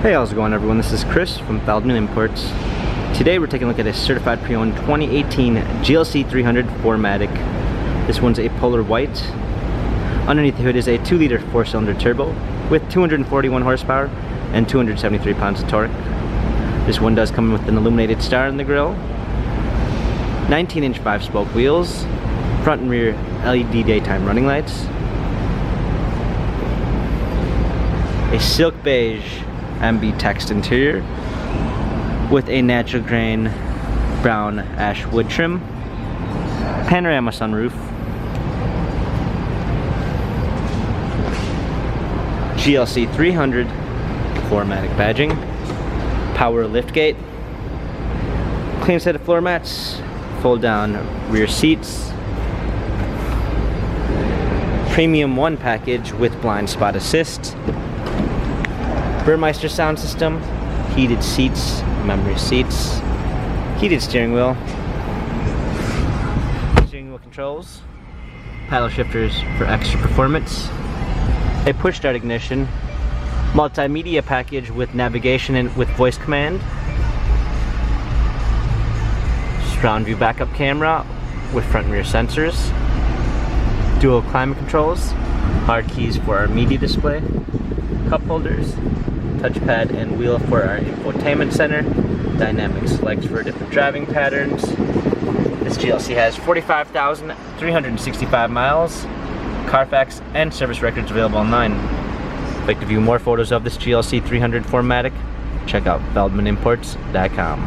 Hey, how's it going everyone? This is Chris from Feldmann Imports. Today we're taking a look at a certified pre-owned 2018 GLC 300 4MATIC. This one's a polar white. Underneath the hood is a 2-liter 4-cylinder turbo with 241 horsepower and 273 pounds of torque. This one does come with an illuminated star in the grille, 19-inch 5-spoke wheels, front and rear LED daytime running lights, a silk beige MB text interior with a natural grain brown ash wood trim, panorama sunroof, GLC 300 4MATIC badging, power liftgate, clean set of floor mats, fold down rear seats, premium 1 package with blind spot assist, Burmeister sound system, heated seats, memory seats, heated steering wheel controls, paddle shifters for extra performance, a push start ignition, multimedia package with navigation and with voice command, surround view backup camera with front and rear sensors, dual climate controls, hard keys for our media display, cup holders, touchpad and wheel for our infotainment center, dynamic selects for different driving patterns. This GLC has 45,365 miles, Carfax and service records available online. If you'd like to view more photos of this GLC 300 4MATIC, check out feldmanimports.com.